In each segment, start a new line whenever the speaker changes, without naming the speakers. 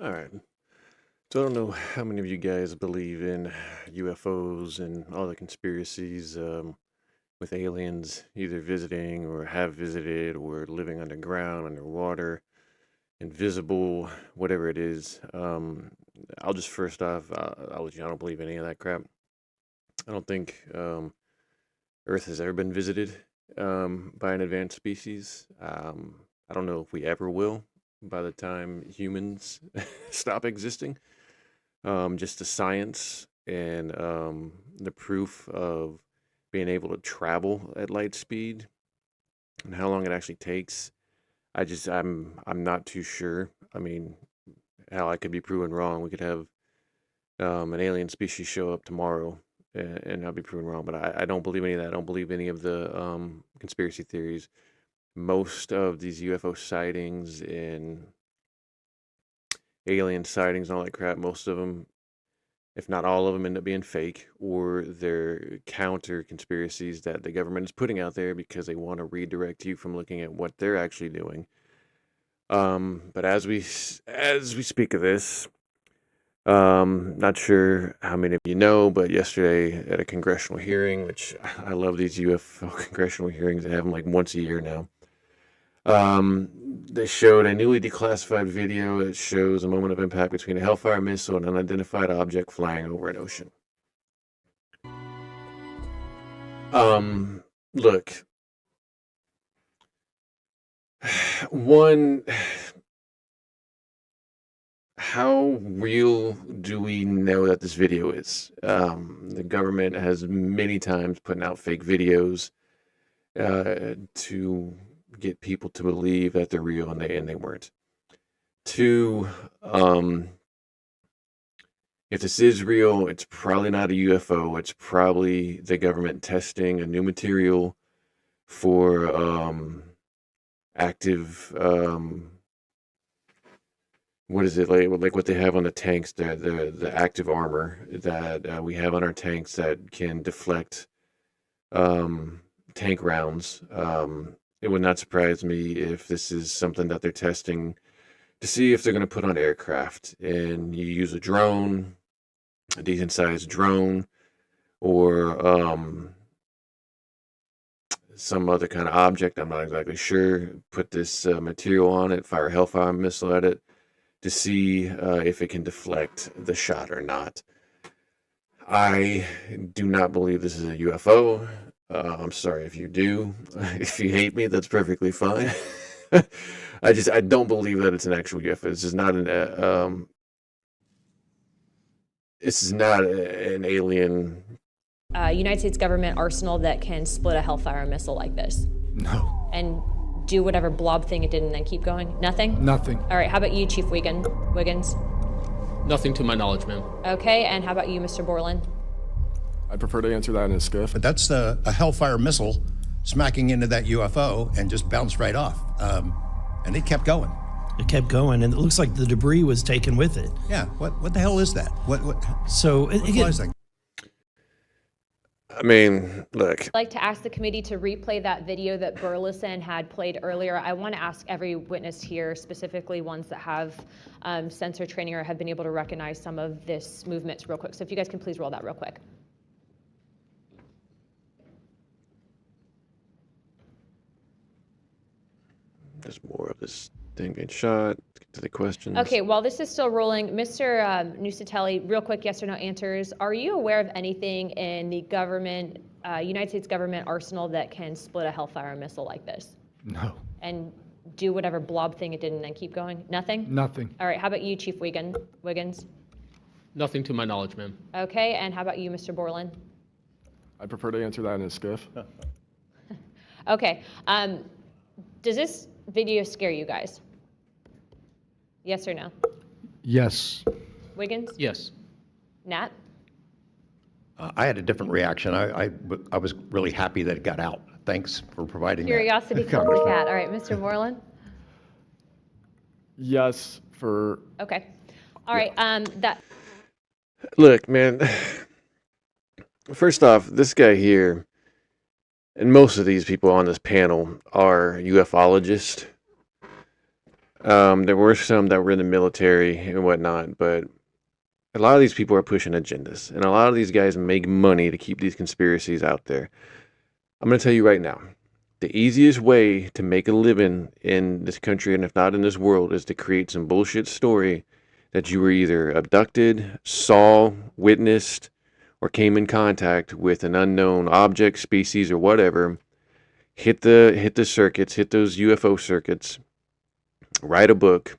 All right. So I don't know how many of you guys believe in UFOs and all the conspiracies with aliens either visiting or have visited or living underground, underwater, invisible, whatever it is. I'll just first off, I'll let you know I don't believe any of that crap. I don't think Earth has ever been visited by an advanced species. I don't know if we ever will by the time humans stop existing. Just the science and the proof of being able to travel at light speed and how long it actually takes. I'm not too sure. I mean, how I could be proven wrong. We could have an alien species show up tomorrow and I'll be proven wrong. But I don't believe any of that. I don't believe any of the conspiracy theories. Most of these UFO sightings and alien sightings and all that crap, most of them, if not all of them, end up being fake, or they're counter conspiracies that the government is putting out there because they want to redirect you from looking at what they're actually doing. But as we speak of this, not sure how many of you know, but yesterday at a congressional hearing, which I love these UFO congressional hearings, they have them like once a year now. They showed a newly declassified video that shows a moment of impact between a Hellfire missile and an unidentified object flying over an ocean. Look, one, how real do we know that this video is? The government has many times put out fake videos to get people to believe that they're real, and they weren't. Two, if this is real, it's probably not a UFO. It's probably the government testing a new material for active what is it like what they have on the tanks, the active armor that we have on our tanks that can deflect um, tank rounds. It would not surprise me if this is something that they're testing to see if they're going to put on aircraft, and you use a drone, a decent sized drone, or some other kind of object. I'm not exactly sure. Put this material on it, fire a Hellfire missile at it to see if it can deflect the shot or not. I do not believe this is a UFO. I'm sorry if you do. If you hate me, that's perfectly fine. I don't believe that it's an actual UFO. This is not an alien.
United States government arsenal that can split a Hellfire missile like this?
No.
And do whatever blob thing it did and then keep going? Nothing?
Nothing.
All right, how about you, Chief Wiggins?
Nothing to my knowledge, ma'am.
Okay, and how about you, Mr. Borland?
I'd prefer to answer that in a skiff.
But that's a Hellfire missile smacking into that UFO and just bounced right off. And it kept going.
It kept going, and it looks like the debris was taken with it.
Yeah, what the hell is that?
So
What
again,
flies that?
I mean, look.
I'd like to ask the committee to replay that video that Burleson had played earlier. I want to ask every witness here, specifically ones that have sensor training or have been able to recognize some of this movements real quick. So if you guys can please roll that real quick.
There's more of this thing being shot. Let's get to the questions.
Okay, while this is still rolling, Mr. Nusatelli, real quick yes or no answers. Are you aware of anything in the government, United States government arsenal that can split a Hellfire missile like this?
No.
And do whatever blob thing it did and then keep going? Nothing?
Nothing.
All right, how about you, Chief Wiggins?
Nothing to my knowledge, ma'am.
Okay, and how about you, Mr. Borland?
I'd prefer to answer that in a skiff.
Okay, does this video scare you guys? Yes or no?
Yes.
Wiggins?
Yes.
Nat?
I had a different reaction. I was really happy that it got out. Thanks for providing
Curiosity
that.
killed the cat. All right, Mr. Borland?
Yes for...
Okay. All right, that...
Look, man. First off, this guy here, and most of these people on this panel are ufologists. There were some that were in the military and whatnot, but a lot of these people are pushing agendas, and a lot of these guys make money to keep these conspiracies out there. I'm going to tell you right now, the easiest way to make a living in this country, and if not in this world, is to create some bullshit story that you were either abducted, saw, witnessed, or came in contact with an unknown object, species, or whatever. Hit the circuits, hit those UFO circuits, write a book,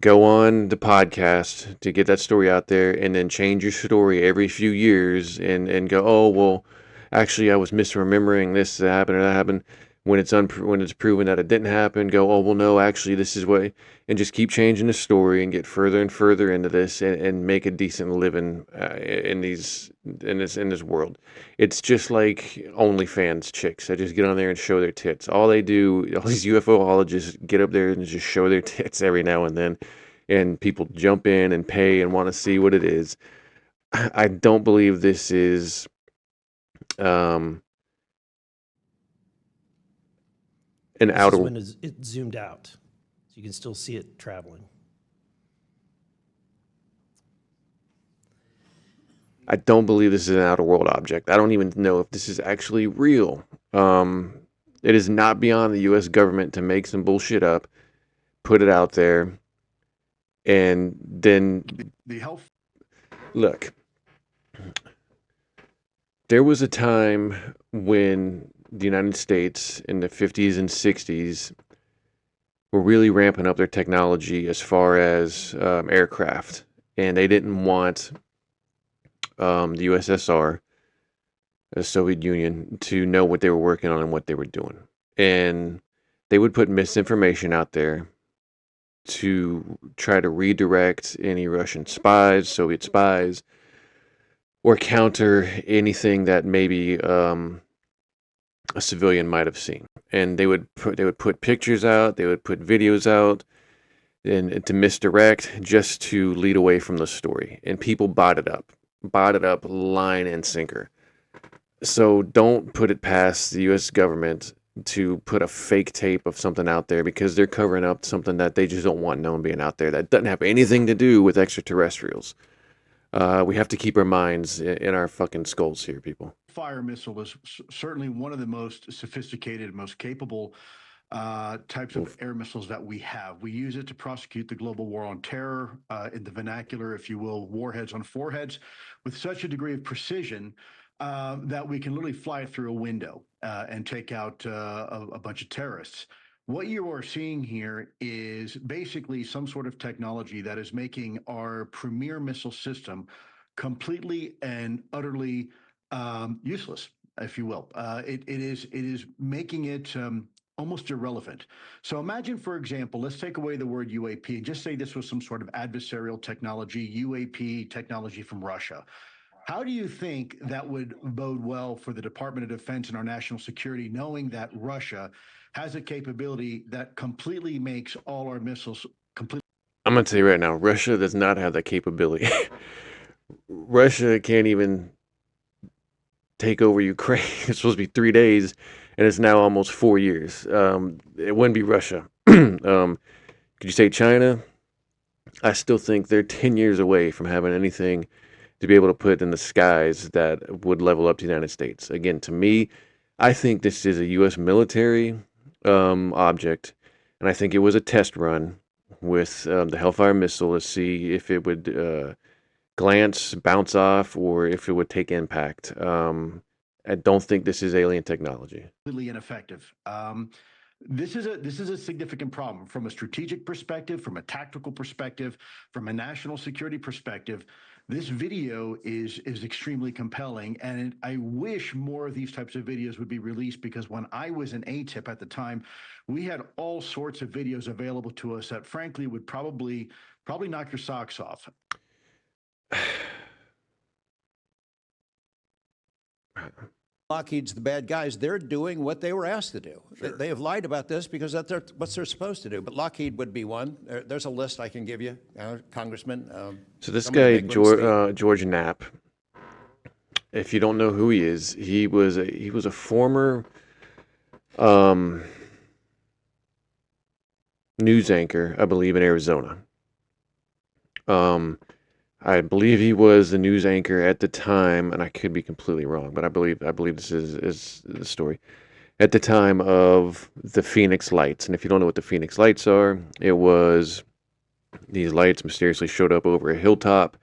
go on the podcast to get that story out there, and then change your story every few years and go, oh well, actually I was misremembering this that happened or that happened. When it's proven that it didn't happen, go, oh well, no, actually this is what, and just keep changing the story and get further and further into this and make a decent living in this world. It's just like OnlyFans chicks that just get on there and show their tits. All these UFOologists get up there and just show their tits every now and then, and people jump in and pay and want to see what it is. I don't believe this is an
This is
outer.
when it zoomed out, so you can still see it traveling.
I don't believe this is an outer world object. I don't even know if this is actually real. It is not beyond the U.S. government to make some bullshit up, put it out there, and then
The health.
look. There was a time when the United States in the 50s and 60s were really ramping up their technology as far as aircraft, and they didn't want the USSR, the Soviet Union, to know what they were working on and what they were doing. And they would put misinformation out there to try to redirect any Russian spies, Soviet spies, or counter anything that maybe a civilian might have seen. And they would put pictures out, they would put videos out, and to misdirect, just to lead away from the story. And people bought it up line and sinker. So don't put it past the U.S. government to put a fake tape of something out there, because they're covering up something that they just don't want known being out there that doesn't have anything to do with extraterrestrials. We have to keep our minds in our fucking skulls here, people.
Hellfire Missile was certainly one of the most sophisticated, most capable types of air missiles that we have. We use it to prosecute the global war on terror, in the vernacular, if you will, warheads on foreheads, with such a degree of precision that we can literally fly it through a window and take out a bunch of terrorists. What you are seeing here is basically some sort of technology that is making our premier missile system completely and utterly useless, if you will. It is making it almost irrelevant. So imagine, for example, let's take away the word UAP and just say this was some sort of adversarial technology, UAP technology from Russia. How do you think that would bode well for the Department of Defense and our national security, knowing that Russia has a capability that completely makes all our missiles completely?
I'm going to tell you right now, Russia does not have that capability. Russia can't even take over Ukraine. It's supposed to be 3 days, and it's now almost 4 years. It wouldn't be Russia. Could you say China? I still think they're 10 years away from having anything to be able to put in the skies that would level up to the United States. Again, to me, I think this is a U.S. military object, and I think it was a test run with the Hellfire Missile to see if it would glance, bounce off, or if it would take impact. I don't think this is alien technology.
Completely ineffective. This is a significant problem from a strategic perspective, from a tactical perspective, from a national security perspective. This video is extremely compelling, and I wish more of these types of videos would be released, because when I was an ATIP at the time, we had all sorts of videos available to us that frankly would probably knock your socks off.
Lockheed's the bad guys. They're doing what they were asked to do.
Sure.
They have lied about this because that's what they're supposed to do. But Lockheed would be one. There's a list I can give you, Congressman.
So this
some of the
guy,
big ones,
George Knapp, if you don't know who he is, he was a former news anchor, I believe, in Arizona. I believe he was the news anchor at the time, and I could be completely wrong, but I believe this is the story. At the time of the Phoenix Lights. And if you don't know what the Phoenix Lights are, it was these lights mysteriously showed up over a hilltop,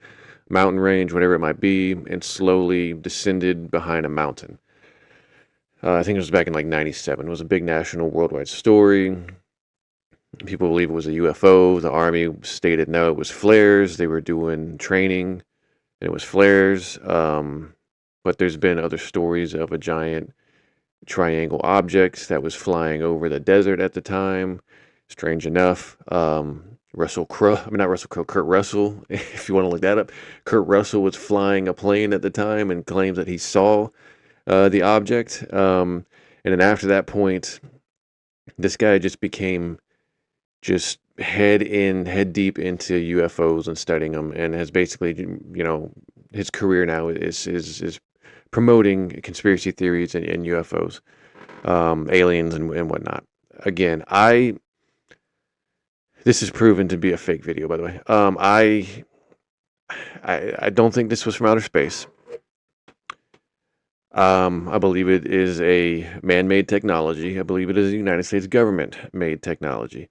mountain range, whatever it might be, and slowly descended behind a mountain. I think it was back in like 97. It was a big national worldwide story. People believe it was a UFO. The Army stated no, it was flares. They were doing training, and it was flares. But there's been other stories of a giant triangle object that was flying over the desert at the time. Strange enough, not Russell Crowe, Kurt Russell, if you want to look that up. Kurt Russell was flying a plane at the time and claims that he saw the object. And then after that point, this guy just became just head deep into UFOs and studying them, and has basically, his career now is promoting conspiracy theories and UFOs, aliens and whatnot. Again, this is proven to be a fake video, by the way. I don't think this was from outer space. I believe it is a man-made technology. I believe it is a United States government-made technology.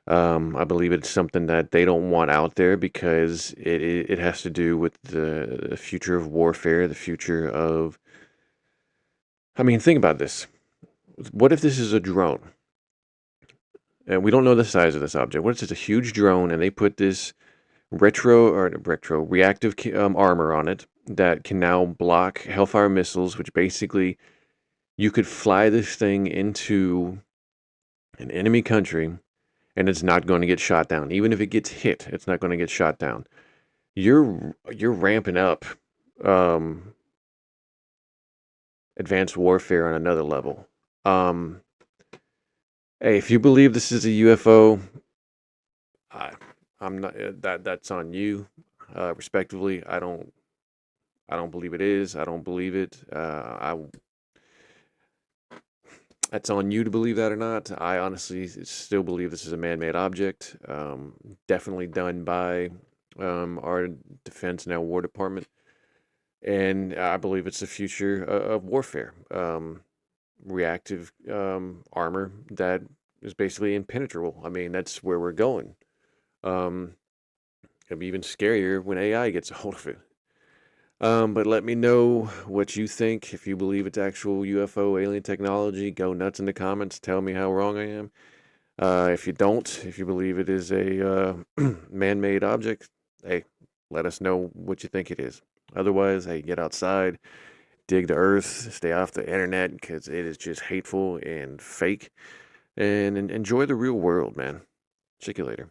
I believe it's something that they don't want out there because it has to do with the future of warfare, the future of... I mean, think about this. What if this is a drone? And we don't know the size of this object. What if it's a huge drone and they put this reactive armor on it that can now block Hellfire missiles, which basically you could fly this thing into an enemy country and it's not going to get shot down. Even if it gets hit, it's not going to get shot down. You're ramping up advanced warfare on another level. Hey, if you believe this is a UFO, I'm not. That's on you. Respectively, I don't believe it is. I don't believe it. That's on you to believe that or not. I honestly still believe this is a man-made object. Definitely done by our defense now War Department, and I believe it's the future of warfare. Reactive armor that is basically impenetrable. I mean, that's where we're going. It'll be even scarier when AI gets a hold of it. But let me know what you think. If you believe it's actual UFO alien technology, go nuts in the comments. Tell me how wrong I am. If you don't, if you believe it is a man-made object, hey, let us know what you think it is. Otherwise, hey, get outside, dig the earth, stay off the internet because it is just hateful and fake. And enjoy the real world, man. Check you later.